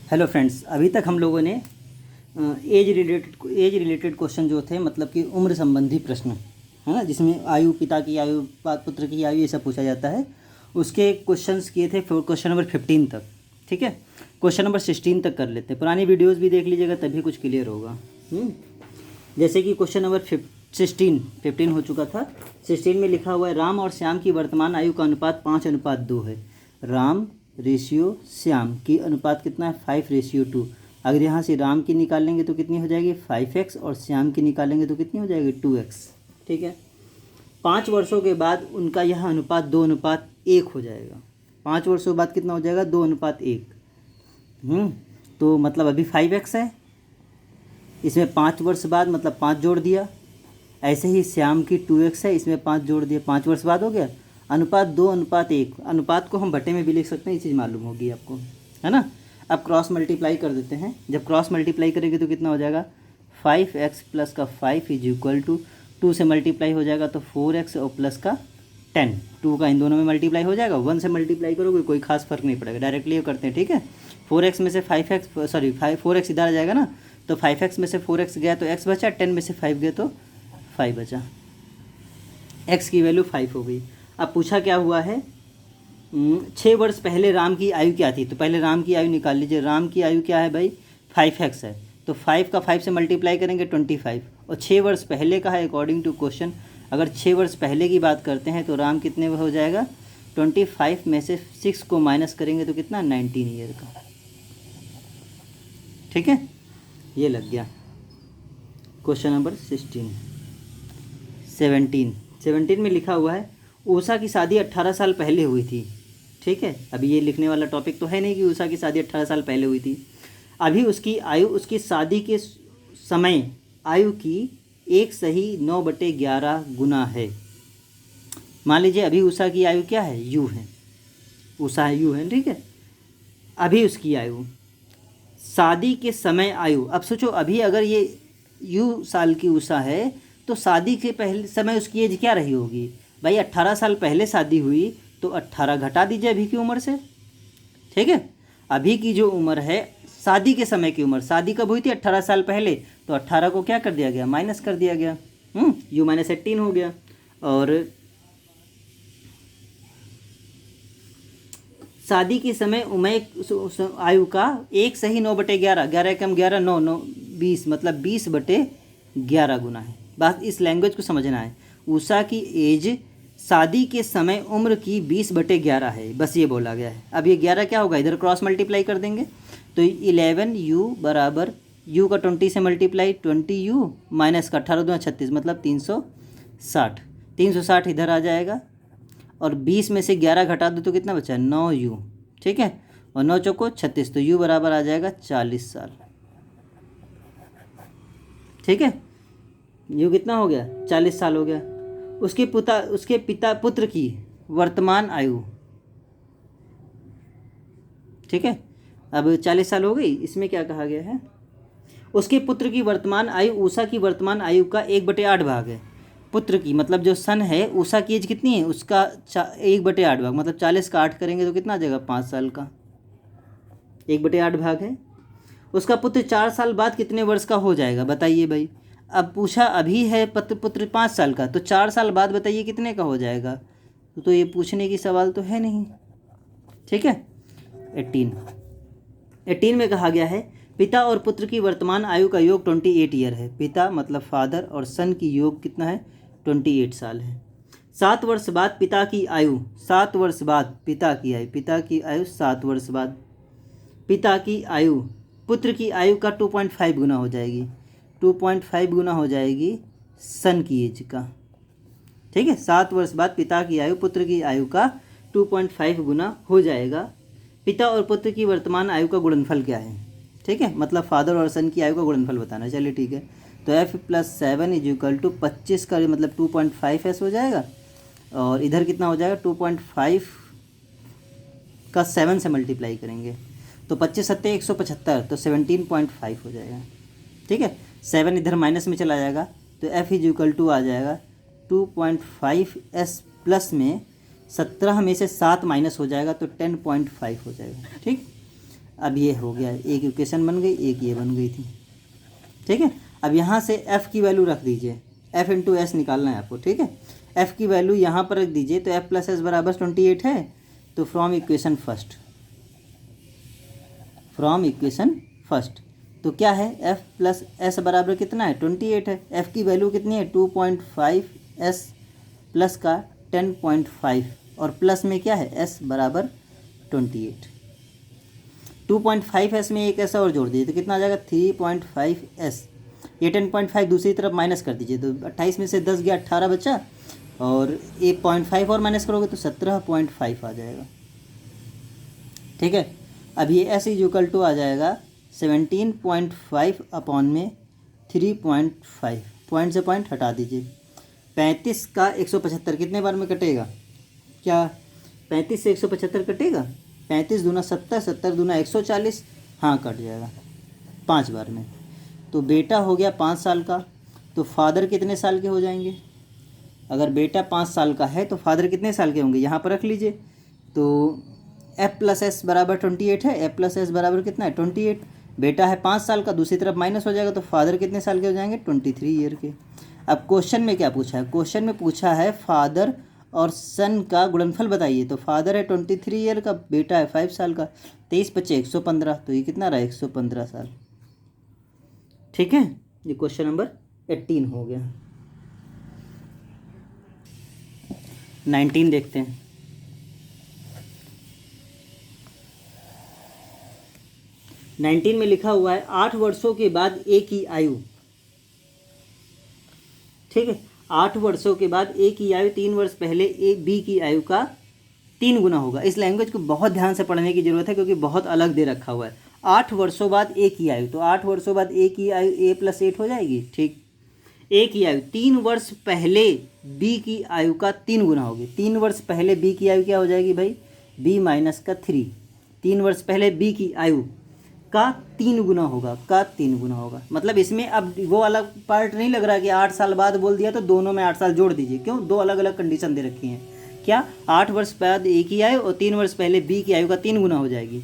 Hello friends, अभी तक हम लोगों ने एज रिलेटेड क्वेश्चन जो थे, मतलब कि उम्र संबंधी प्रश्न है ना, जिसमें आयु, पिता की आयु, पुत्र की आयु, ये सब पूछा जाता है। उसके क्वेश्चंस किए थे क्वेश्चन नंबर 15 तक। ठीक है, क्वेश्चन नंबर 16 तक कर लेते हैं। पुरानी वीडियोस भी देख लीजिएगा, तभी कुछ क्लियर होगा। जैसे कि क्वेश्चन नंबर 15 हो चुका था। 16 में लिखा हुआ है, राम और श्याम की वर्तमान आयु का अनुपात 5:2 है। राम रेशियो श्याम की अनुपात कितना है? 5:2। अगर यहाँ से राम की निकालेंगे तो कितनी हो जाएगी? 5x, और श्याम की निकालेंगे तो कितनी हो जाएगी? 2x। ठीक है, 5 वर्षों के बाद उनका यह अनुपात 2:1 हो जाएगा। 5 वर्षों के बाद कितना हो जाएगा? 2:1। तो मतलब अभी 5x है, इसमें 5 वर्ष बाद मतलब 5 जोड़ दिया। ऐसे ही श्याम की 2x है, इसमें 5 जोड़ दिया, 5 वर्ष बाद हो गया। अनुपात 2:1। अनुपात को हम बटे में भी लिख सकते हैं, ये चीज़ मालूम होगी आपको, है ना। अब क्रॉस मल्टीप्लाई कर देते हैं। जब क्रॉस मल्टीप्लाई करेंगे तो कितना हो जाएगा? 5x प्लस का 5 इज इक्वल टू 2 से मल्टीप्लाई हो जाएगा तो 4x और प्लस का 10। 2 का इन दोनों में मल्टीप्लाई हो जाएगा। 1 से मल्टीप्लाई करोगे कोई खास फर्क नहीं पड़ेगा, डायरेक्टली ये करते हैं। ठीक है, 4x में से 4x इधर आ जाएगा ना, तो 5x में से 4x गया तो x बचा, 10 में से 5 गया तो 5 बचा। x की वैल्यू 5 हो गई। अब पूछा क्या हुआ है, 6 वर्ष पहले राम की आयु क्या थी? तो पहले राम की आयु निकाल लीजिए। राम की आयु क्या है भाई? 5x है, तो 5 का 5 से मल्टीप्लाई करेंगे 25, और 6 वर्ष पहले का है अकॉर्डिंग टू क्वेश्चन। अगर 6 वर्ष पहले की बात करते हैं तो राम कितने हो जाएगा? 25 में से 6 को माइनस करेंगे तो कितना? 19 ईयर का। ठीक है, ये लग गया क्वेश्चन नंबर 17 में लिखा हुआ है, उषा की शादी 18 साल पहले हुई थी। ठीक है, अभी ये लिखने वाला टॉपिक तो है नहीं कि उषा की शादी 18 साल पहले हुई थी। अभी उसकी आयु उसकी शादी के समय आयु की 1/9/11 गुना है। मान लीजिए अभी उषा की आयु क्या है? यू है, उषा है, यू है। ठीक है, अभी उसकी आयु, शादी के समय आयु। अब सोचो, अभी अगर ये यू साल की उषा है तो शादी के पहले समय उसकी एज क्या रही होगी भाई? 18 साल पहले शादी हुई तो 18 घटा दीजिए अभी की उम्र से। ठीक है, अभी की जो उम्र है, शादी के समय की उम्र, शादी कब हुई थी? 18 साल पहले, तो 18 को क्या कर दिया गया? माइनस कर दिया गया। u - 18 हो गया। और शादी के समय उम्र आयु का 1/9/11, 11 कम 11, 9 9 20, मतलब 20/11 गुना है। बस इस लैंग्वेज को समझना है। उषा की एज शादी के समय उम्र की 20/11 है, बस ये बोला गया है। अब ये 11 क्या होगा? इधर क्रॉस मल्टीप्लाई कर देंगे तो 11u बराबर u का 20 से मल्टीप्लाई 20u माइनस का 18 दूना 36, मतलब 360। 360 इधर आ जाएगा, और 20 में से 11 घटा दो तो कितना बचा? 9u। ठीक है, और 9 चौको 36, तो u बराबर आ जाएगा 40 साल। ठीक है, यू कितना हो गया? 40 साल हो गया। उसके पुत्र की वर्तमान आयु, ठीक है, अब 40 साल हो गई। इसमें क्या कहा गया है? उसके पुत्र की वर्तमान आयु उषा की वर्तमान आयु का 1/8 भाग है। पुत्र की मतलब जो सन है, उषा की एज कितनी है? उसका 1/8 भाग, मतलब 40 का 8 करेंगे तो कितना आ जाएगा? 5 साल का 1/8 भाग है। उसका पुत्र 4 साल बाद कितने वर्ष का हो जाएगा? बताइए भाई। अब पूछा अभी है पुत्र 5 साल का, तो 4 साल बाद बताइए कितने का हो जाएगा? तो ये पूछने की सवाल तो है नहीं। ठीक है, 18 में कहा गया है, पिता और पुत्र की वर्तमान आयु का योग 28 ईयर है। पिता मतलब फादर और सन की योग कितना है? 28 साल है। 7 वर्ष बाद पिता की आयु, 7 वर्ष बाद पिता की आयु, 7 वर्ष बाद पिता की आयु पुत्र की आयु का 2.5 गुना हो जाएगी। 2.5 गुना हो जाएगी सन की एज का। ठीक है, 7 वर्ष बाद पिता की आयु पुत्र की आयु का 2.5 गुना हो जाएगा। पिता और पुत्र की वर्तमान आयु का गुणनफल क्या है? ठीक है, मतलब फादर और सन की आयु का गुणनफल बताना है। चलिए ठीक है, तो f + 7 = 25 का मतलब 2.5s हो जाएगा, और इधर कितना हो जाएगा? 2.5 का 7 से मल्टीप्लाई करेंगे तो 25 सत्ते 175, तो 17.5 हो जाएगा। ठीक है, 7 इधर माइनस में चला जाएगा तो f = आ जाएगा 2.5s प्लस में 17 में से 7 माइनस हो जाएगा तो 10.5 हो जाएगा। ठीक, अब ये हो गया, एक इक्वेशन बन गई, एक ये बन गई थी। ठीक है, अब यहाँ से f की वैल्यू रख दीजिए, f इंटू एस निकालना है आपको। ठीक है, f की वैल्यू यहाँ पर रख दीजिए, तो f प्लस एस बराबर 28 है। तो फ्रॉम इक्वेशन फर्स्ट तो क्या है, f प्लस एस बराबर कितना है, 28 है। f की वैल्यू कितनी है, 2.5 s प्लस का 10.5 और प्लस में क्या है, s बराबर 28। 2.5 s में एक ऐसा और जोड़ दीजिए तो कितना आ जाएगा, 3.5 s। ये 10.5 दूसरी तरफ माइनस कर दीजिए, तो 28 में से 10 गया, 18 बचा, और 1.5 और माइनस करोगे तो 17.5 आ जाएगा। ठीक है, अब ये s इज इक्वल टू आ जाएगा 17.5 अपॉन में 3.5, पॉइंट से पॉइंट हटा दीजिए। 35 का 175 कितने बार में कटेगा, क्या 35 से 175 कटेगा, 35 दूना 70, 70 दूना 140, हाँ कट जाएगा 5 बार में। तो बेटा हो गया 5 साल का, तो फादर कितने साल के हो जाएंगे, अगर बेटा 5 साल का है तो फादर कितने साल के होंगे, यहाँ पर रख लीजिए। तो f प्लस एस बराबर 28 है, f प्लस एस बराबर कितना है, 28। बेटा है 5 साल का, दूसरी तरफ माइनस हो जाएगा, तो फादर कितने साल के हो जाएंगे, 23 ईयर के। अब क्वेश्चन में क्या पूछा है, क्वेश्चन में पूछा है फादर और सन का गुणनफल बताइए। तो फादर है 23 ईयर का, बेटा है 5 साल का, 23 बच्चे 115, तो ये कितना रहा, 115 साल। ठीक है, ये क्वेश्चन नंबर 18 हो गया। 19 देखते हैं। 19 में लिखा हुआ है 8 वर्षों के बाद ए की आयु, ठीक है, 8 वर्षों के बाद ए की आयु 3 वर्ष पहले ए बी की आयु का 3 गुना होगा। इस लैंग्वेज को बहुत ध्यान से पढ़ने की जरूरत है क्योंकि बहुत अलग दे रखा हुआ है। 8 वर्षों बाद ए की आयु, तो 8 वर्षों बाद ए की आयु ए प्लस 8 हो जाएगी। ठीक, ए की आयु 3 वर्ष पहले बी की आयु का 3 गुना होगी। 3 वर्ष पहले बी की आयु क्या हो जाएगी भाई, बी माइनस का 3। 3 वर्ष पहले बी की आयु का 3 गुना होगा, का 3 गुना होगा। मतलब इसमें अब वो अलग पार्ट नहीं लग रहा कि 8 साल बाद बोल दिया तो दोनों में 8 साल जोड़ दीजिए, क्यों, दो अलग अलग कंडीशन दे रखी हैं। क्या, 8 वर्ष बाद ए की आयु और 3 वर्ष पहले बी की आयु का 3 गुना हो जाएगी।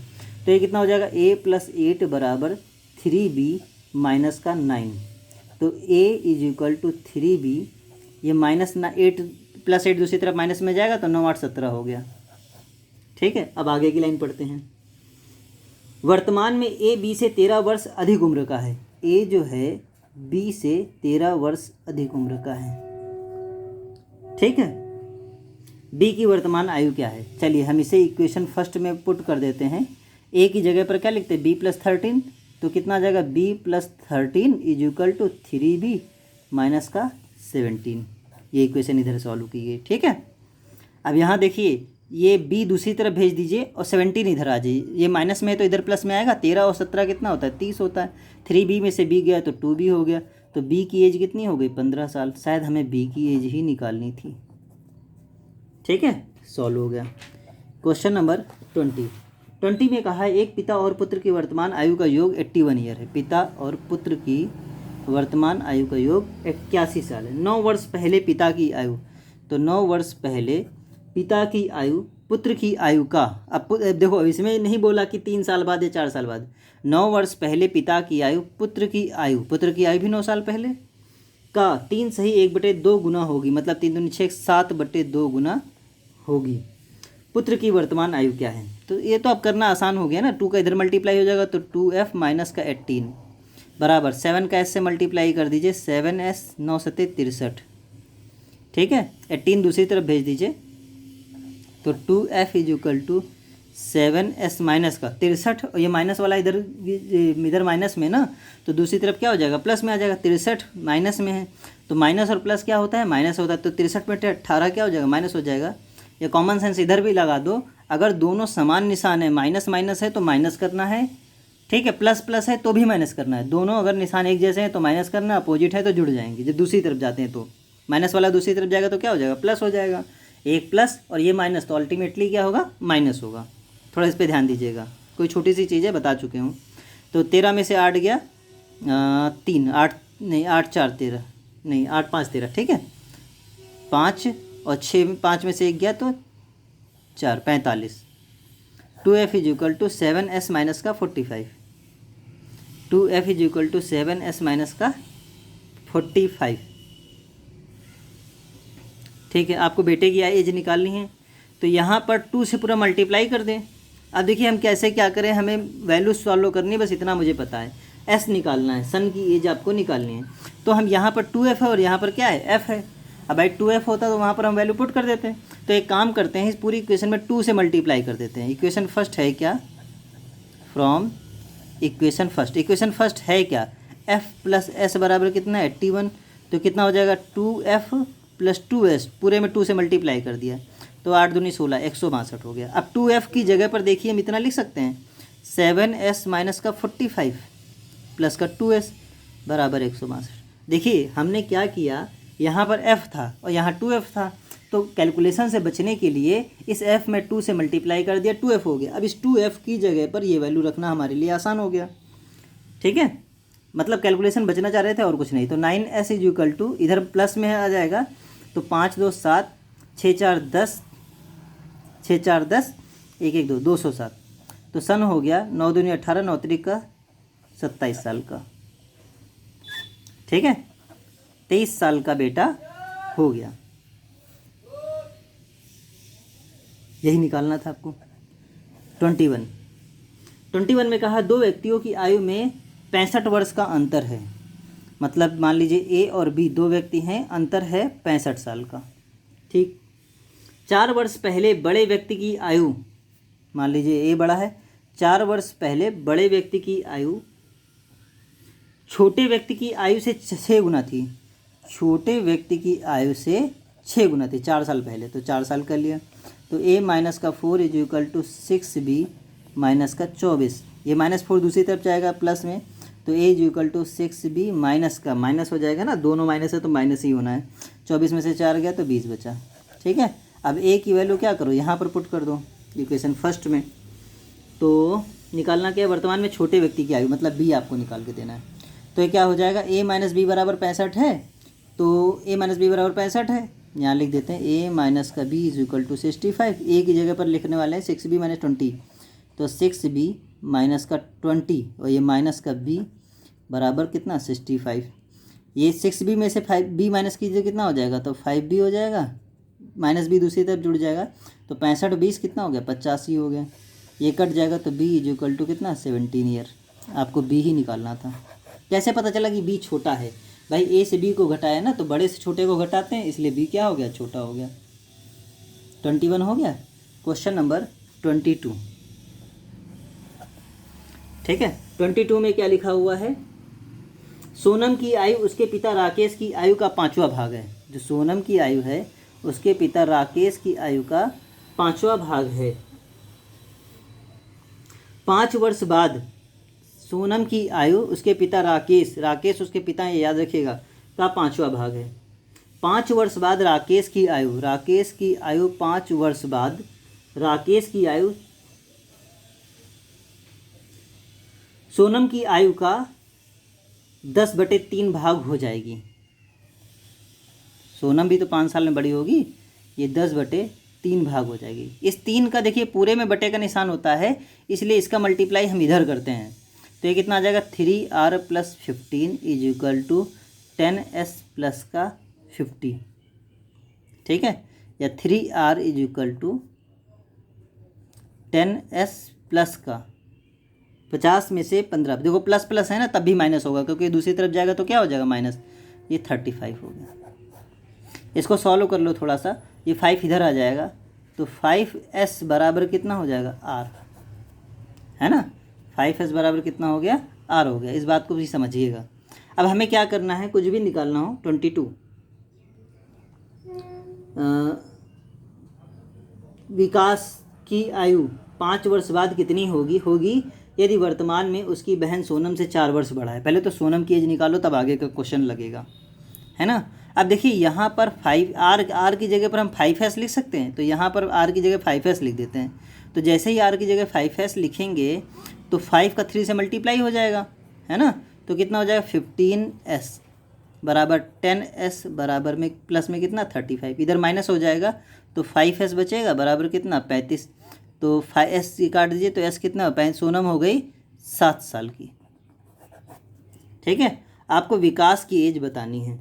तो ये कितना हो जाएगा, ए प्लस 8 बराबर 3b माइनस का 9। तो a is equal to 3b, ये माइनस ना 8 प्लस 8 दूसरी तरफ माइनस में जाएगा तो 9 8 17 हो गया। ठीक है, अब आगे की लाइन पढ़ते हैं। वर्तमान में ए बी से 13 वर्ष अधिक उम्र का है। ए जो है बी से 13 वर्ष अधिक उम्र का है। ठीक है, बी की वर्तमान आयु क्या है, चलिए हम इसे इक्वेशन फर्स्ट में पुट कर देते हैं। ए की जगह पर क्या लिखते हैं, बी प्लस 13, तो कितना आ जाएगा, b plus 13 is equal to 3b minus का 17। ये इक्वेशन इधर सॉल्व की गई। ठीक है, अब यहाँ देखिए ये b दूसरी तरफ भेज दीजिए और 17 इधर आ जाइए। ये माइनस में है तो इधर प्लस में आएगा। 13 और 17 कितना होता है, 30 होता है। 3b में से b गया तो 2b हो गया। तो b की एज कितनी हो गई, 15 साल। शायद हमें b की एज ही निकालनी थी। ठीक है, सॉल्व हो गया। क्वेश्चन नंबर 20 में कहा है एक पिता और पुत्र की वर्तमान आयु का योग 81 ईयर है। पिता और पुत्र की वर्तमान आयु का योग 81 साल है। 9 वर्ष पहले पिता की आयु, तो 9 वर्ष पहले पिता की आयु पुत्र की आयु का, अब देखो इसमें नहीं बोला कि 3 साल बाद या 4 साल बाद। 9 वर्ष पहले पिता की आयु पुत्र की आयु भी 9 साल पहले का 3 सही 1/2 गुना होगी। मतलब 3 दूनी 6, 7/2 गुना होगी। पुत्र की वर्तमान आयु क्या है, तो ये तो अब करना आसान हो गया ना। 2 का इधर मल्टीप्लाई हो जाएगा तो 2f माइनस का 18 बराबर 7 का s से मल्टीप्लाई कर दीजिए, 7s 9 सत्ते 63। ठीक है, 18 दूसरी तरफ भेज दीजिए तो 2f is equal to 7s minus का 63, और ये माइनस वाला इधर माइनस में ना, तो दूसरी तरफ क्या हो जाएगा, प्लस में आ जाएगा। 63 माइनस में है तो माइनस और प्लस क्या होता है, माइनस होता है। तो 63 में 18 क्या हो जाएगा, माइनस हो जाएगा। ये कॉमन सेंस इधर भी लगा दो, अगर दोनों समान निशान है, माइनस माइनस है तो माइनस करना है। ठीक है, प्लस प्लस है तो भी माइनस करना है। दोनों अगर निशान एक जैसे हैं तो माइनस करना, अपोजिट है तो जुड़ जाएंगे। जब दूसरी तरफ जाते हैं तो माइनस वाला दूसरी तरफ जाएगा तो क्या हो जाएगा, प्लस हो जाएगा। एक प्लस और ये माइनस, तो अल्टीमेटली क्या होगा, माइनस होगा। थोड़ा इस पर ध्यान दीजिएगा, कोई छोटी सी चीज़ है, बता चुके हूँ। तो 13 में से 8 गया 3, 8 नहीं 8 4 13 नहीं 8 5 13। ठीक है, 5 और 6 5 में से 1 गया तो 4, 45। 2f is equal to 7s minus का 45। 2f is equal to 7s minus का 45। ठीक है, आपको बेटे की एज निकालनी है तो यहाँ पर 2 से पूरा मल्टीप्लाई कर दें। अब देखिए हम कैसे क्या करें, हमें वैल्यू सॉल्व करनी है, बस इतना मुझे पता है। s निकालना है, सन की एज आपको निकालनी है। तो हम यहाँ पर 2f है और यहाँ पर क्या है, f है। अब भाई 2f होता तो वहाँ पर हम वैल्यू पुट कर देते हैं। तो एक काम करते हैं, इस पूरी इक्वेशन में 2 से मल्टीप्लाई कर देते हैं। इक्वेशन फर्स्ट है क्या, फ्रॉम इक्वेशन फर्स्ट है क्या, f प्लस एस बराबर कितना है 81। तो कितना हो जाएगा 2f प्लस 2s, पूरे में 2 से मल्टीप्लाई कर दिया तो 8 दूनी 16, 162 हो गया। अब 2f की जगह पर देखिए हम इतना लिख सकते हैं 7s माइनस का 45 प्लस का 2s बराबर 162। देखिए हमने क्या किया, यहाँ पर f था और यहाँ 2f था, तो कैलकुलेशन से बचने के लिए इस f में 2 से मल्टीप्लाई कर दिया, 2f हो गया। अब इस 2f की जगह पर ये वैल्यू रखना हमारे लिए आसान हो गया। ठीक है, मतलब कैलकुलेशन बचना चाह रहे थे और कुछ नहीं। तो 9s इज इक्वल टू, इधर प्लस में आ जाएगा तो 5 2 7, 6 4 10, 6 4 10, 1 1 2, 207। तो सन हो गया 9 दूनी 18, 9 3 27 साल का। ठीक है, 23 साल का बेटा हो गया। यही निकालना था आपको। 21 में कहा 2 व्यक्तियों की आयु में 65 वर्ष का अंतर है। मतलब मान लीजिए ए और बी 2 व्यक्ति हैं, अंतर है 65 साल का। ठीक, 4 वर्ष पहले बड़े व्यक्ति की आयु, मान लीजिए ए बड़ा है, 4 वर्ष पहले बड़े व्यक्ति की आयु छोटे व्यक्ति की आयु से 6 गुना थी। छोटे व्यक्ति की आयु से 6 गुना थी 4 साल पहले, तो 4 साल कर लिया। तो a माइनस का 4 is equal to 6b minus का 24। ये -4 दूसरी तरफ जाएगा प्लस में, तो a is equal to 6b minus का, माइनस हो जाएगा ना, दोनों माइनस है तो माइनस ही होना है। 24 में से 4 गया तो 20 बचा। ठीक है, अब a की वैल्यू क्या करो, यहाँ पर पुट कर दो इक्वेशन फर्स्ट में। तो निकालना क्या है, वर्तमान में छोटे व्यक्ति की आयु, मतलब b आपको निकाल के देना है। तो ये क्या हो जाएगा, a माइनस बी बराबर 65 है, तो a माइनस बी बराबर 65 है, यहाँ लिख देते हैं a माइनस का b is equal to 65। a की जगह पर लिखने वाले हैं 6b माइनस 20, तो 6b माइनस का 20 और ये माइनस का b बराबर कितना 65। ये 6b में से 5b माइनस कीजिए कितना हो जाएगा, तो 5b हो जाएगा, माइनस b दूसरी तरफ जुड़ जाएगा, तो 65 20 कितना हो गया 85 हो गया। ये कट जाएगा तो b इज इक्वल टू कितना 17 ईयर। आपको b ही निकालना था। कैसे पता चला कि b छोटा है, भाई ए से बी को घटाया ना, तो बड़े से छोटे को घटाते हैं, इसलिए बी क्या हो गया, छोटा हो गया। 21 हो गया। Question number 22। ठीक है, 22 में क्या लिखा हुआ है, सोनम की आयु उसके पिता राकेश की आयु का 5वां भाग है। जो सोनम की आयु है उसके पिता राकेश की आयु का 5वां भाग है। 5 वर्ष बाद सोनम की आयु उसके पिता राकेश उसके पिता हैं, याद रखिएगा, का 5वां भाग है। 5 वर्ष बाद राकेश की आयु 5 वर्ष बाद राकेश की आयु सोनम की आयु का 10/3 भाग हो जाएगी। सोनम भी तो 5 साल में बड़ी होगी, ये 10/3 भाग हो जाएगी। इस 3 का देखिए पूरे में बटे का निशान होता है, इसलिए इसका मल्टीप्लाई हम इधर करते हैं। तो ये कितना आ जाएगा 3r plus 15 is equal to 10s plus का 50। ठीक है, या 3r is equal to 10s plus का 50 में से 15। देखो प्लस प्लस है ना, तब भी माइनस होगा, क्योंकि दूसरी तरफ जाएगा तो क्या हो जाएगा माइनस, ये 35 हो गया। इसको सॉल्व कर लो थोड़ा सा, ये 5 इधर आ जाएगा, तो 5s बराबर कितना हो जाएगा r, है ना। 5s बराबर कितना हो गया, r हो गया। इस बात को भी समझिएगा। अब हमें क्या करना है, कुछ भी निकालना हो। 22 विकास की आयु 5 वर्ष बाद कितनी होगी यदि वर्तमान में उसकी बहन सोनम से 4 वर्ष बड़ा है। पहले तो सोनम की एज निकालो, तब आगे का क्वेश्चन लगेगा, है ना। अब देखिए यहाँ पर 5r की जगह पर हम 5s लिख सकते हैं, तो यहाँ पर r की जगह 5s लिख देते हैं। तो जैसे ही r की जगह 5s लिखेंगे तो 5 का 3 से मल्टीप्लाई हो जाएगा, है ना। तो कितना हो जाएगा 15s बराबर 10s बराबर में प्लस में कितना 35, इधर माइनस हो जाएगा तो 5s बचेगा बराबर कितना 35। तो 5s की काट दीजिए तो s कितना सोनम हो गई 7 साल की। ठीक है, आपको विकास की एज बतानी है।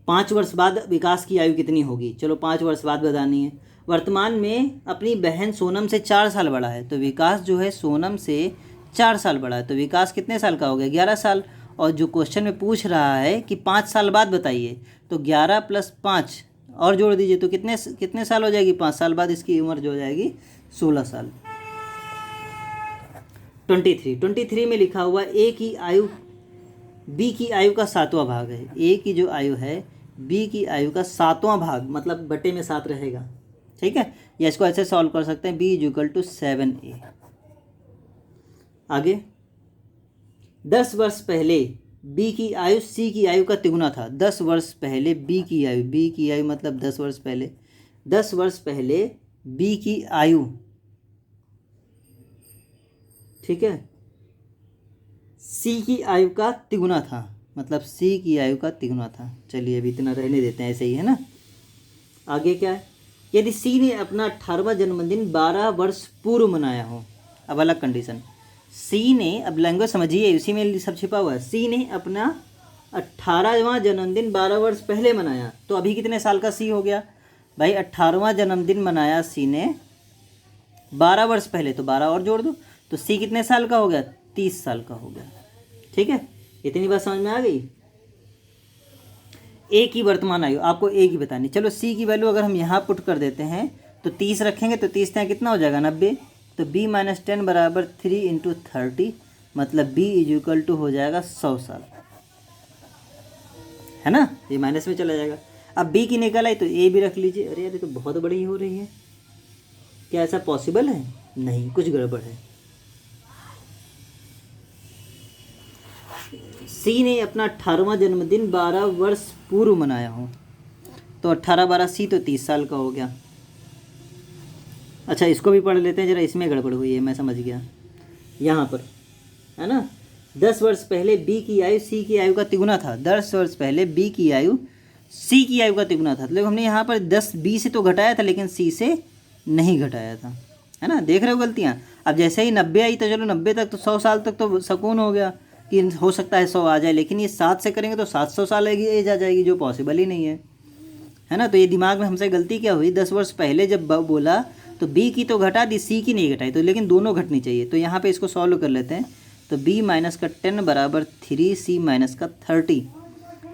5 वर्ष बाद विकास की आयु कितनी होगी, चलो 5 वर्ष बाद बतानी है। वर्तमान में अपनी बहन सोनम से 4 साल बड़ा है, तो विकास जो है सोनम से 4 साल बड़ा है, तो विकास कितने साल का हो गया 11 साल। और जो क्वेश्चन में पूछ रहा है कि 5 साल बाद बताइए, तो 11 + 5 और जोड़ दीजिए तो कितने साल हो जाएगी, 5 साल बाद इसकी उम्र जो हो जाएगी 16 साल। 23 में लिखा हुआ ए की आयु बी की आयु का 7वां भाग है। ए की जो आयु है बी की आयु का 7वां भाग, मतलब बटे में 7 रहेगा। ठीक है, या इसको ऐसे सॉल्व कर सकते हैं, b = 7a। आगे 10 वर्ष पहले b की आयु c की आयु का तिगुना था। 10 वर्ष पहले b की आयु मतलब 10 वर्ष पहले, 10 वर्ष पहले b की आयु, ठीक है, c की आयु का तिगुना था, मतलब c की आयु का तिगुना था। चलिए अभी इतना रहने देते हैं, ऐसे ही है ना। आगे क्या है, यदि c ने अपना 18वां जन्मदिन 12 वर्ष पूर्व मनाया हो। अब अलग कंडीशन, c ने, अब लैंग्वेज समझिए, इसी में सब छिपा हुआ है। c ने अपना 18वां जन्मदिन 12 वर्ष पहले मनाया, तो अभी कितने साल का c हो गया भाई, 18वां जन्मदिन मनाया c ने 12 वर्ष पहले, तो 12 और जोड़ दो, तो c कितने साल का हो गया, 30 साल का हो गया। ठीक है, इतनी बात समझ में आ गई। ए की वर्तमान आयु आपको ए की बतानी। चलो सी की वैल्यू अगर हम यहाँ पुट कर देते हैं तो 30 रखेंगे, तो 30 यहाँ कितना हो जाएगा 90, तो b - 10 = 3 × 30, मतलब b = हो जाएगा 100 साल, है ना, ये माइनस में चला जाएगा। अब b की निकल आई तो a भी रख लीजिए। अरे यार ये तो बहुत बड़ी हो रही है, क्या ऐसा पॉसिबल है, नहीं, कुछ गड़बड़ है। सी ने अपना 18वां जन्मदिन 12 वर्ष पूर्व मनाया हो, तो 18 12 सी तो 30 साल का हो गया। अच्छा इसको भी पढ़ लेते हैं जरा, इसमें गड़बड़ हुई है, मैं समझ गया यहाँ पर, है ना। 10 वर्ष पहले बी की आयु सी की आयु का तिगुना था। 10 वर्ष पहले बी की आयु सी की आयु का तिगुना था, तो हमने यहाँ पर 10 बी से तो घटाया था लेकिन सी से नहीं घटाया था, है ना। देख रहे हो गलतियाँ। अब जैसे ही 90 आई तो चलो 90 तक तो 100 साल तक तो सुकून हो गया कि हो सकता है 100 आ जाए, लेकिन ये 7 से करेंगे तो 700 साल एज आ जाएगी, जो पॉसिबल ही नहीं है ना। तो ये दिमाग में हमसे गलती क्या हुई, 10 वर्ष पहले जब बोला तो बी की तो घटा दी, सी की नहीं घटाई, तो लेकिन दोनों घटनी चाहिए। तो यहाँ पे इसको सॉल्व कर लेते हैं, तो b - 10 = 3c - 30,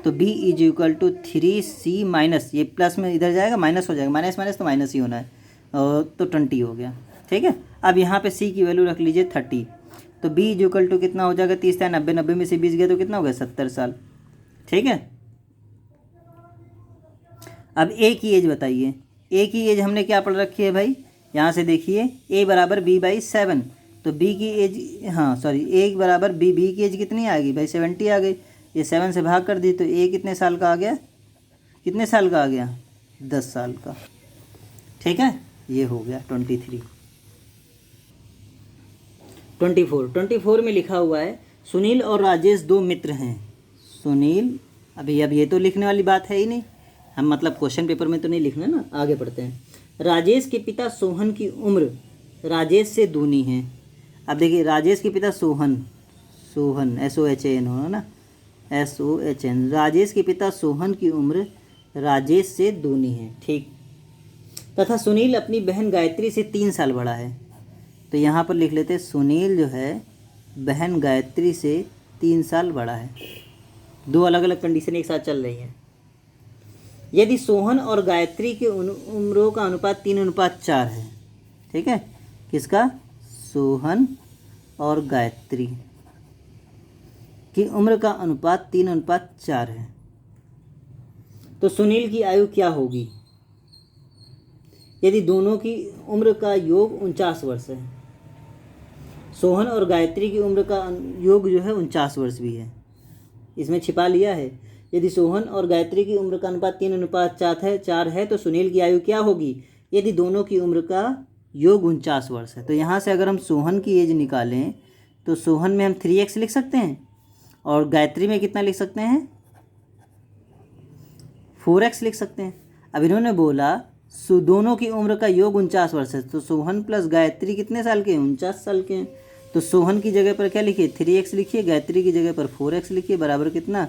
तो b = 3c - ये प्लस में इधर जाएगा माइनस हो जाएगा, माइनस माइनस तो माइनस ही होना है, तो 20 हो गया। ठीक है, अब यहाँ पे c की वैल्यू रख लीजिए 30, तो b = कितना हो जाएगा, 30 है 90, 90 में से 20 गया तो कितना हो गया 70 साल। ठीक है, अब a की एज बताइए। a की एज हमने क्या पढ़ रखी है भाई, यहाँ से देखिए a = b/7, तो b की एज, हाँ सॉरी, a = b, b की एज कितनी आ गई भाई 70 आ गई, ये 7 से भाग कर दी तो a कितने साल का आ गया, कितने साल का आ गया 10 साल का। ठीक है, ये हो गया 23। 24 में लिखा हुआ है सुनील और राजेश 2 मित्र हैं। सुनील, अभी अब ये तो लिखने वाली बात है ही नहीं, हम मतलब क्वेश्चन पेपर में तो नहीं लिखना ना, आगे पढ़ते हैं। राजेश के पिता सोहन की उम्र राजेश से दूनी है। अब देखिए राजेश के पिता सोहन, SOHN हो ना, SOHN, राजेश के पिता सोहन की उम्र राजेश से दूनी है। ठीक, तथा सुनील अपनी बहन गायत्री से 3 साल बड़ा है, तो यहाँ पर लिख लेते हैं सुनील जो है बहन गायत्री से 3 साल बड़ा है। दो अलग अलग कंडीशन एक साथ चल रही है। यदि सोहन और गायत्री के उम्रों का अनुपात 3:4 है, ठीक है, किसका, सोहन और गायत्री की उम्र का अनुपात 3:4 है, तो सुनील की आयु क्या होगी यदि दोनों की उम्र का योग 49 वर्ष है। सोहन और गायत्री की उम्र का योग जो है 49 वर्ष भी है, इसमें छिपा लिया है। यदि सोहन और गायत्री की उम्र का अनुपात 3:4 है तो सुनील की आयु क्या होगी यदि दोनों की उम्र का योग 49 वर्ष है। तो यहाँ से अगर हम सोहन की एज निकालें तो सोहन में हम 3x लिख सकते हैं और गायत्री में कितना लिख सकते हैं, 4x लिख सकते हैं। अब इन्होंने बोला दोनों की उम्र का योग 49 वर्ष है। तो सोहन प्लस गायत्री कितने साल के हैं? 49 साल के हैं। तो सोहन की जगह पर क्या लिखिए? 3x लिखिए, गायत्री की जगह पर 4x लिखिए, बराबर कितना?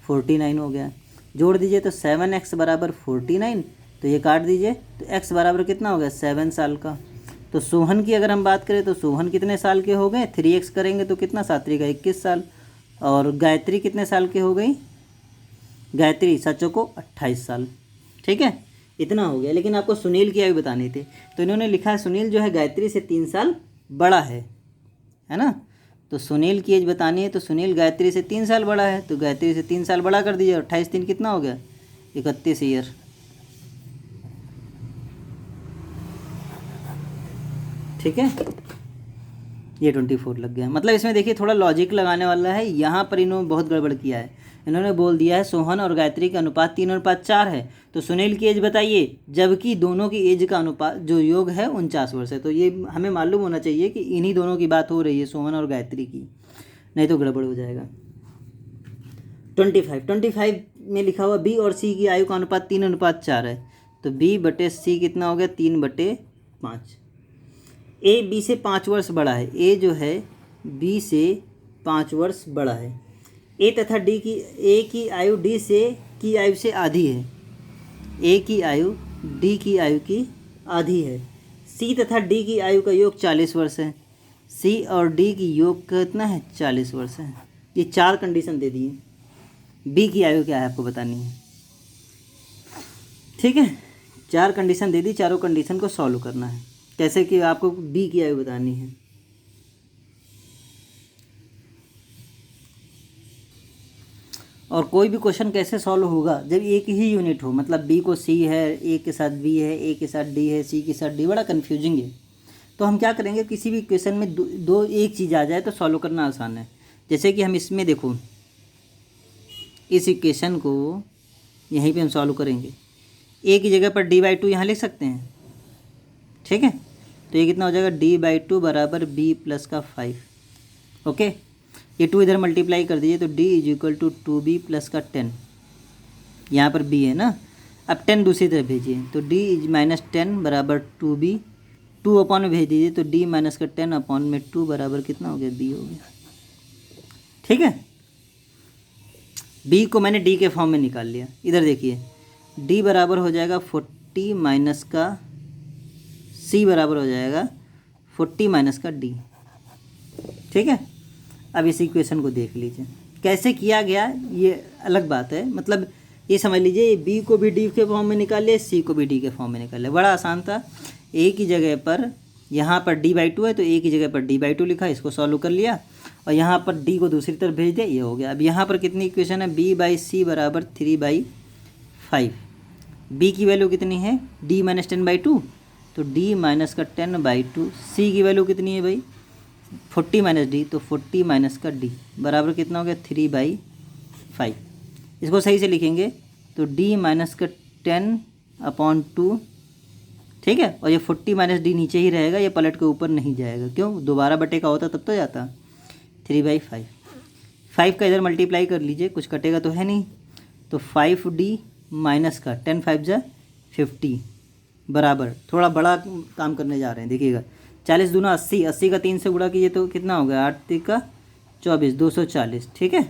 49 हो गया। जोड़ दीजिए तो 7x बराबर 49, तो ये काट दीजिए तो x बराबर कितना हो गया? 7 साल का। तो सोहन की अगर हम बात करें तो सोहन कितने साल के हो गए? 3x करेंगे तो कितना? 7 3 21 साल। और गायत्री कितने साल के हो गई? गायत्री सचो को 28 साल। ठीक है, इतना हो गया। लेकिन आपको सुनील की आयु बतानी थी, तो इन्होंने लिखा है सुनील जो है गायत्री से 3 साल बड़ा है ना। तो सुनील की एज बतानी है, तो सुनील गायत्री से 3 साल बड़ा है, तो गायत्री से 3 साल बड़ा कर दीजिए। 28 3 कितना हो गया? 31 ईयर। ठीक है, ये 24 लग गया। मतलब इसमें देखिए थोड़ा लॉजिक लगाने वाला है। यहाँ पर इन्होंने बहुत गड़बड़ किया है। इन्होंने बोल दिया है सोहन और गायत्री का अनुपात 3:4 है, तो सुनील की एज बताइए, जबकि दोनों की एज का अनुपात जो योग है 49 वर्ष है। तो ये हमें मालूम होना चाहिए कि इन्हीं दोनों की बात हो रही है, सोहन और गायत्री की, नहीं तो गड़बड़ हो जाएगा। 25 में लिखा हुआ बी और सी की आयु का अनुपात 3:4 है, तो B/C कितना हो गया? 3/5। ए बी से 5 वर्ष बड़ा है। ए जो है बी से 5 वर्ष बड़ा है। ए तथा डी की ए की आयु डी से की आयु से आधी है। ए की आयु डी की आयु की आधी है। सी तथा डी की आयु का योग 40 वर्ष है। सी और डी की योग कितना है? 40 वर्ष है। ये 4 कंडीशन दे दिए। बी की आयु क्या है आपको बतानी है। ठीक है, 4 कंडीशन दे दी, चारों कंडीशन को सॉल्व करना है। कैसे कि आपको बी की आयु बतानी है। और कोई भी क्वेश्चन कैसे सॉल्व होगा? जब एक ही यूनिट हो, मतलब बी को सी है, ए के साथ बी है, ए के साथ डी है, सी के साथ डी, बड़ा कन्फ्यूजिंग है। तो हम क्या करेंगे, किसी भी क्वेश्चन में दो एक चीज़ आ जाए तो सॉल्व करना आसान है। जैसे कि हम इसमें देखो, इस इक्वेशन को यहीं पे हम सॉल्व करेंगे। ए की जगह पर d/2 यहाँ लिख सकते हैं। ठीक है, तो ये कितना हो जाएगा? d/2 बराबर b प्लस का 5। ओके, ये 2 इधर मल्टीप्लाई कर दीजिए, तो d = 2b प्लस का 10। यहाँ पर b है ना, अब 10 दूसरी तरफ भेजिए, तो d - 10 बराबर 2b। 2 अपॉन में भेज दीजिए, तो d - का 10 अपॉन में 2 बराबर कितना हो गया? b हो गया। ठीक है, b को मैंने d के फॉर्म में निकाल लिया। इधर देखिए, d बराबर हो जाएगा 40 माइनस का c बराबर हो जाएगा 40 माइनस का d। ठीक है, अब इस इक्वेशन को देख लीजिए कैसे किया गया, ये अलग बात है। मतलब ये समझ लीजिए, b को भी d के फॉर्म में निकाल लिया, c को भी d के फॉर्म में निकाल लिया। बड़ा आसान था। a की जगह पर यहाँ पर d/2 है, तो a की जगह पर d/2 लिखा, इसको सॉल्व कर लिया, और यहाँ पर d को दूसरी तरफ भेज दिया, ये हो गया। अब यहाँ पर कितनी इक्वेशन है? b/c बराबर 3/5। b की वैल्यू कितनी है? d - 10/2, तो d - का 10/2। c की वैल्यू कितनी है भाई? 40 - d, तो 40 माइनस का d बराबर कितना हो गया? 3/5। इसको सही से लिखेंगे तो d - का 10/2। ठीक है, और ये 40 - d नीचे ही रहेगा, ये पलट के ऊपर नहीं जाएगा। क्यों? दोबारा बटे का होता तब तो जाता। 3/5। 5 का इधर मल्टीप्लाई कर लीजिए, कुछ कटेगा तो है नहीं, तो 5d माइनस का 10 5 जा 50 बराबर, थोड़ा बड़ा काम करने जा रहे हैं, देखिएगा। 40 दूना 80, 80 का 3 से गुणा कीजिए तो कितना हो गया? 8 3 का 24, 240। ठीक है,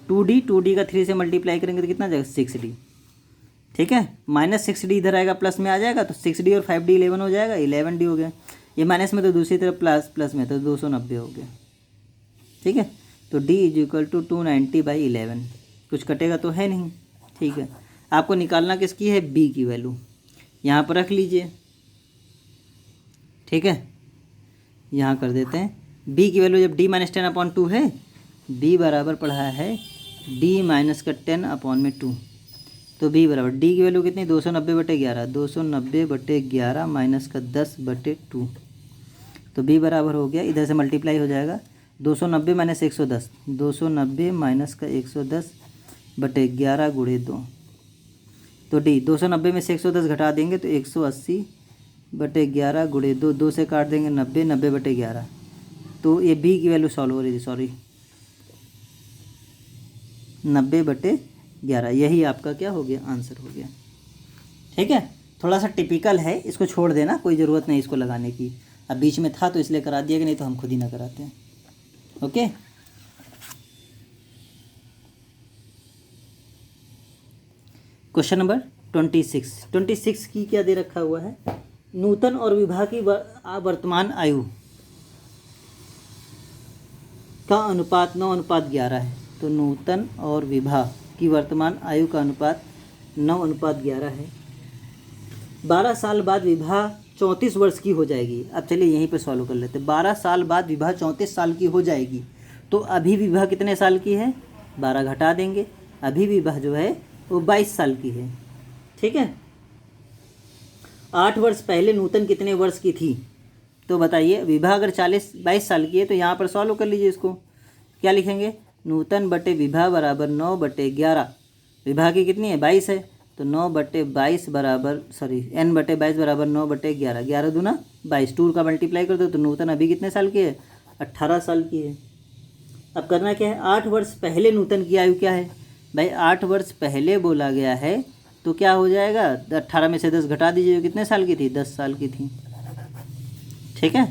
2d का 3 से मल्टीप्लाई करेंगे तो कितना आ जाएगा? 6d। ठीक है, -6d इधर आएगा, प्लस में आ जाएगा, तो 6d और 5d 11 हो जाएगा, 11d हो गया। ये माइनस में तो दूसरी तरफ प्लस में तो 290 हो गया। ठीक है, तो d = 290/11, कुछ कटेगा तो है नहीं। ठीक है, आपको निकालना किसकी है? b की वैल्यू यहाँ पर रख लीजिए। ठीक है, यहाँ कर देते हैं b की वैल्यू, जब d - 10/2 है, b बराबर पढ़ा है d - का 10/2, तो b बराबर d की वैल्यू कितनी? 290/11, 290/11 माइनस का 10/2, तो b बराबर हो गया, इधर से मल्टीप्लाई हो जाएगा, 290 - 110, 290 माइनस का 110/11 गुणे 2, तो d 290 में से 110 घटा देंगे तो 180/11 गुणे 2, 2 से काट देंगे 90, 90/11, तो ये b की वैल्यू सॉल्व हो रही थी, सॉरी 90/11, यही आपका क्या हो गया? आंसर हो गया। ठीक है, थोड़ा सा टिपिकल है, इसको छोड़ देना, कोई ज़रूरत नहीं इसको लगाने की। अब बीच में था तो इसलिए करा दिया, कि नहीं तो हम खुद ही ना कराते हैं। ओके, क्वेश्चन नंबर 26 की क्या दे रखा हुआ है, नूतन और विभा की वर्तमान आयु का अनुपात 9:11 है। तो नूतन और विभा की वर्तमान आयु का अनुपात 9:11 है। 12 साल बाद विभा 34 वर्ष की हो जाएगी। अब चलिए यहीं पे सॉल्व कर लेते हैं। 12 साल बाद विभा 34 साल की हो जाएगी, तो अभी विभा कितने साल की है, 12 घटा देंगे, अभी विभा जो है वो 22 साल की है। ठीक है, 8 वर्ष पहले नूतन कितने वर्ष की थी, तो बताइए। विभा अगर 22 साल की है तो यहाँ पर सॉल्व कर लीजिए इसको। क्या लिखेंगे, नूतन बटे विभा बराबर 9/11। विभा की कितनी है, 22 है, तो 9/22 बराबर n/22 बराबर 9/11। 11 दूना 22, 2 का मल्टीप्लाई कर दो तो नूतन अभी कितने साल की है, 18 साल की है। अब करना क्या है, 8 वर्ष पहले नूतन की आयु क्या है भाई, 8 वर्ष पहले बोला गया है तो क्या हो जाएगा, 18 में से 10 घटा दीजिए, जो कितने साल की थी, 10 साल की थी। ठीक है,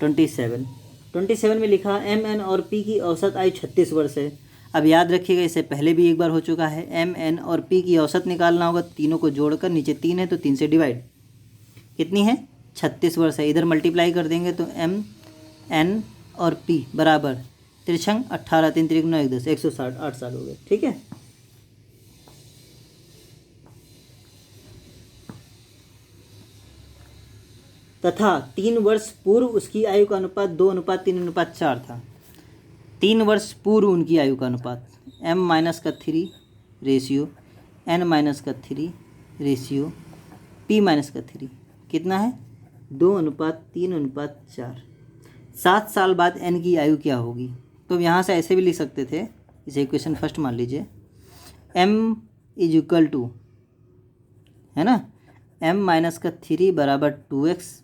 27 में लिखा MN और P की औसत आयु 36 वर्ष है। अब याद रखिएगा, इससे पहले भी एक बार हो चुका है। MN और P की औसत निकालना होगा, तीनों को जोड़कर, नीचे 3 है तो 3 से डिवाइड, कितनी है, 36 वर्ष है। इधर मल्टीप्लाई कर देंगे तो MN और P बराबर 3 18 3 3 9 1 10 160 8 साल हो गए। ठीक है, तथा 3 वर्ष पूर्व उसकी आयु का अनुपात 2:3:4 था। 3 वर्ष पूर्व उनकी आयु का अनुपात M-3 ratio N-3 ratio P-3 कितना है, 2:3:4। 7 साल बाद N की आयु क्या होगी, तो यहाँ से ऐसे भी लिख सकते थे, इसे इक्वेशन फर्स्ट मान लीजिए। M = है ना, M-3 बराबर 2x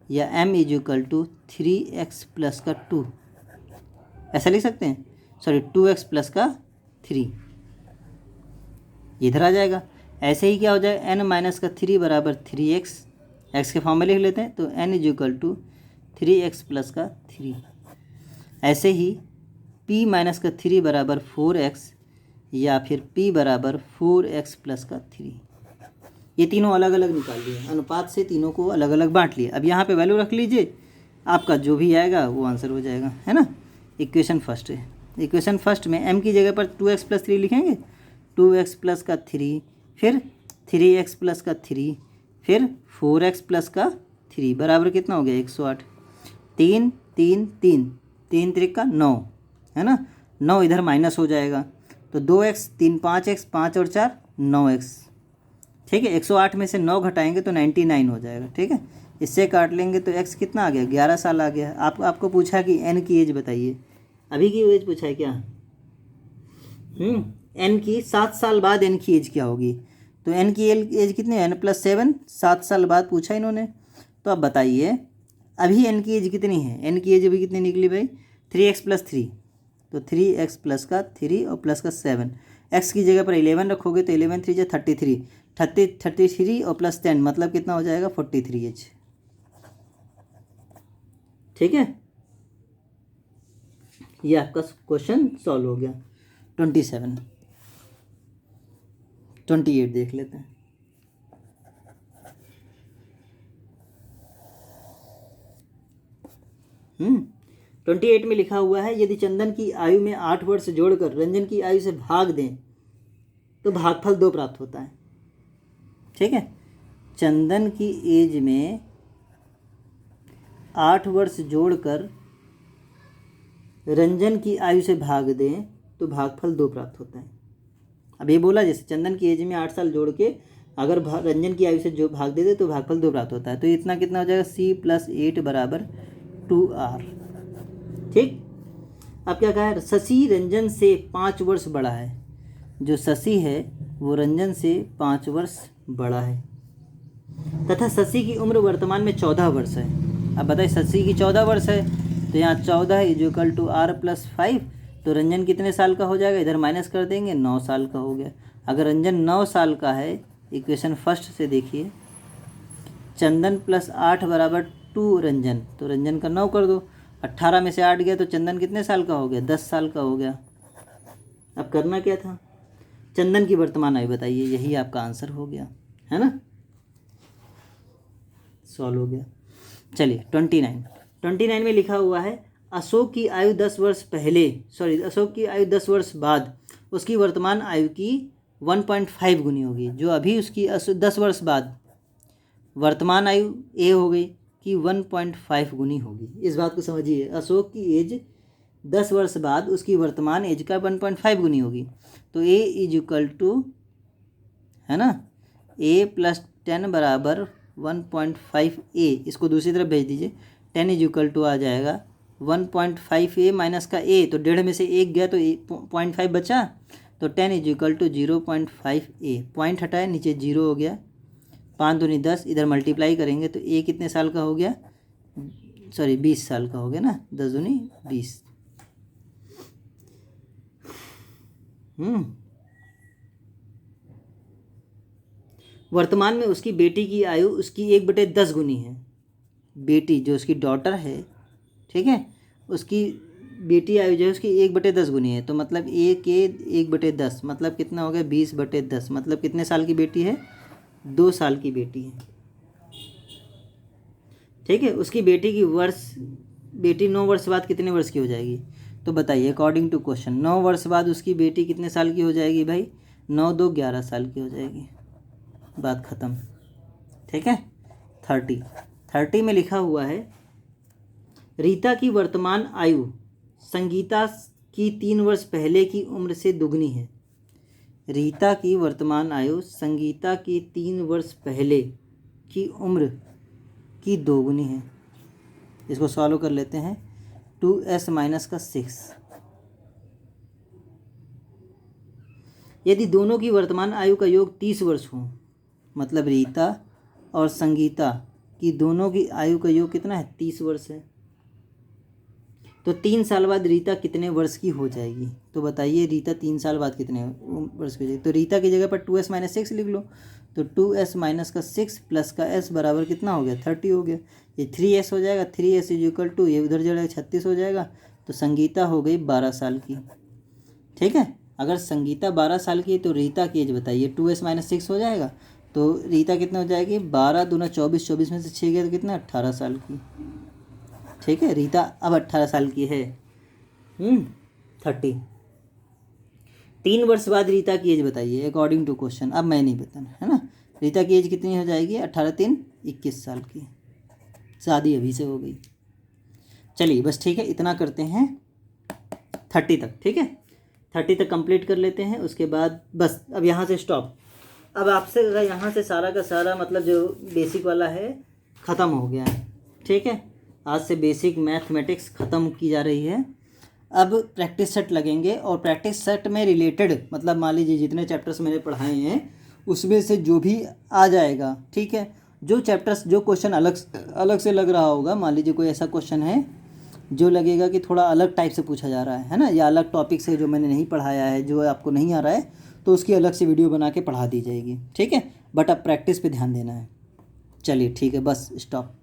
या M = 3x प्लस का 2, ऐसा लिख सकते हैं, 2x प्लस का 3 इधर आ जाएगा। ऐसे ही क्या हो जाएगा, N-3 बराबर 3x, x के फॉर्म में लिख लेते हैं, तो N = 3x प्लस का 3। ऐसे ही P-3 बराबर 4x या फिर P बराबर 4x प्लस का 3। ये तीनों अलग अलग निकाल लिए, अनुपात से तीनों को अलग अलग बांट लिए। अब यहाँ पे वैल्यू रख लीजिए, आपका जो भी आएगा वो आंसर हो जाएगा, है ना। इक्वेशन फर्स्ट है, इक्वेशन फर्स्ट में m की जगह पर 2x प्लस 3 लिखेंगे, 2x प्लस का 3, फिर 3x प्लस का 3, फिर 4x प्लस का 3 बराबर कितना हो गया, 108। 3 3 3 3 3 का 9, है ना, 9 इधर माइनस हो जाएगा, तो 2x 3 5x 5 और 4 9x। ठीक है, 108 में से 9 घटाएंगे तो 99 हो जाएगा। ठीक है, इससे काट लेंगे तो x कितना आ गया, 11 साल आ गया। आपको पूछा कि n की एज बताइए, अभी की एज पूछा है क्या, n की 7 साल बाद n की एज क्या होगी, तो n की एज कितनी है, n+7, 7 साल बाद पूछा इन्होंने। तो अब बताइए अभी n की एज कितनी है, n की एज अभी कितनी निकली भाई, 3x प्लस 3, तो 3x प्लस का 3 और प्लस का 7, x की जगह पर 11 रखोगे तो 11 3 33, 33 और प्लस 10 मतलब कितना हो जाएगा, 43 एज। ठीक है, ये आपका क्वेश्चन सॉल्व हो गया। 28 देख लेते हैं। हम्म 28 में लिखा हुआ है, यदि चंदन की आयु में 8 वर्ष जोड़कर रंजन की आयु से भाग दें तो भागफल 2 प्राप्त होता है। ठीक है, चंदन की एज में 8 वर्ष जोड़कर रंजन की आयु से भाग दें तो भागफल 2 प्राप्त होता है। अब ये बोला जैसे चंदन की एज में 8 साल जोड़ के अगर रंजन की आयु से जो भाग दे दे तो भागफल 2 प्राप्त होता है। तो इतना कितना हो जाएगा, C + 8 बराबर 2R। ठीक, अब क्या कहा है, शशि रंजन से 5 वर्ष बड़ा है। जो शशि है वो रंजन से 5 वर्ष बड़ा है तथा शशि की उम्र वर्तमान में 14 वर्ष है। अब बताइए शशि की 14 वर्ष है तो यहाँ 14 = R + 5, तो रंजन कितने साल का हो जाएगा, इधर माइनस कर देंगे, 9 साल का हो गया। अगर रंजन 9 साल का है इक्वेशन फर्स्ट से देखिए, चंदन प्लस 8 बराबर 2 रंजन, तो रंजन का 9 कर दो। 18 में से 8 गया तो चंदन कितने साल का हो गया? 10 साल का हो गया। अब करना क्या था? चंदन की वर्तमान आयु बताइए, यही आपका आंसर हो गया, है ना, सॉल्व हो गया। चलिए 29 में लिखा हुआ है अशोक की आयु 10 वर्ष पहले, अशोक की आयु 10 वर्ष बाद उसकी वर्तमान आयु की 1.5 गुनी होगी। जो अभी उसकी 10 वर्ष बाद वर्तमान आयु ए हो गई कि 1.5 गुनी होगी। इस बात को समझिए, अशोक की एज 10 वर्ष बाद उसकी वर्तमान एज का 1.5 गुनी होगी। तो ए इज इक्वल टू, है ना, ए प्लस 10 बराबर 1.5 ए, इसको दूसरी तरफ भेज दीजिए। 10 इज इक्वल टू आ जाएगा 1.5 ए माइनस का ए, तो 1.5 में से 1 गया तो 0.5 बचा, तो 10 is equal to 0.5 a. Point हटाए, नीचे 0 हो गया। 5 दूनी 10, इधर मल्टीप्लाई करेंगे तो ए कितने साल का हो गया? 20 साल का हो गया ना, 10 दूनी 20। वर्तमान में उसकी बेटी की आयु उसकी 1/10 गुनी है। बेटी जो उसकी डॉटर है, ठीक है, उसकी बेटी आयु जो है उसकी 1/10 गुनी है। तो मतलब ए के 1/10 मतलब कितना हो गया? 20/10। मतलब कितने साल की बेटी है? 2 साल की बेटी है, ठीक है। उसकी बेटी 9 वर्ष बाद कितने वर्ष की हो जाएगी? तो बताइए अकॉर्डिंग टू क्वेश्चन, 9 वर्ष बाद उसकी बेटी कितने साल की हो जाएगी भाई? 9 2 11 साल की हो जाएगी। बात ख़त्म, ठीक है। 30 में लिखा हुआ है रीता की वर्तमान आयु संगीता की 3 वर्ष पहले की उम्र से दुगनी है। रीता की वर्तमान आयु संगीता की 3 वर्ष पहले की उम्र की 2 गुनी है। इसको सॉल्व कर लेते हैं। 2s माइनस का 6। यदि दोनों की वर्तमान आयु का योग 30 वर्ष हो, मतलब रीता और संगीता की दोनों की आयु का योग कितना है? 30 वर्ष है। तो 3 साल बाद रीता कितने वर्ष की हो जाएगी? तो बताइए रीता 3 साल बाद कितने वर्ष की हो जाएगी? तो रीता की जगह पर 2s माइनस 6 लिख लो। तो 2s माइनस का 6 प्लस का s बराबर कितना हो गया? 30 हो गया। ये 3s हो जाएगा, 3s इज इक्वल टू, ये उधर जाएगा 36 हो जाएगा। तो संगीता हो गई 12 साल की, ठीक है। अगर संगीता 12 साल की है तो रीता की एज बताइए। 2s माइनस 6 हो जाएगा तो रीता कितना हो जाएगी? 12 दूना 24, 24 में से 6 गया तो कितना? 18 साल की, ठीक है। रीता अब 18 साल की है। 30। 3 वर्ष बाद रीता की एज बताइए अकॉर्डिंग टू क्वेश्चन। अब मैं नहीं बताना, है ना। रीता की एज कितनी हो जाएगी? 18 3 21 साल की। शादी अभी से हो गई। चलिए बस ठीक है, इतना करते हैं 30 तक, ठीक है। 30 तक कंप्लीट कर लेते हैं, उसके बाद बस अब यहाँ से स्टॉप। अब आपसे यहाँ से सारा का सारा मतलब जो बेसिक वाला है ख़त्म हो गया है, ठीक है। आज से बेसिक मैथमेटिक्स ख़त्म की जा रही है। अब प्रैक्टिस सेट लगेंगे और प्रैक्टिस सेट में रिलेटेड मतलब मान लीजिए जितने चैप्टर्स मैंने पढ़ाए हैं उसमें से जो भी आ जाएगा, ठीक है। जो चैप्टर्स जो क्वेश्चन अलग से लग रहा होगा, मान लीजिए कोई ऐसा क्वेश्चन है जो लगेगा कि थोड़ा अलग टाइप से पूछा जा रहा है ना, या अलग टॉपिक से जो मैंने नहीं पढ़ाया है, जो आपको नहीं आ रहा है, तो उसकी अलग से वीडियो बना के पढ़ा दी जाएगी, ठीक है। बट अब प्रैक्टिस पे ध्यान देना है। चलिए ठीक है, बस स्टॉप।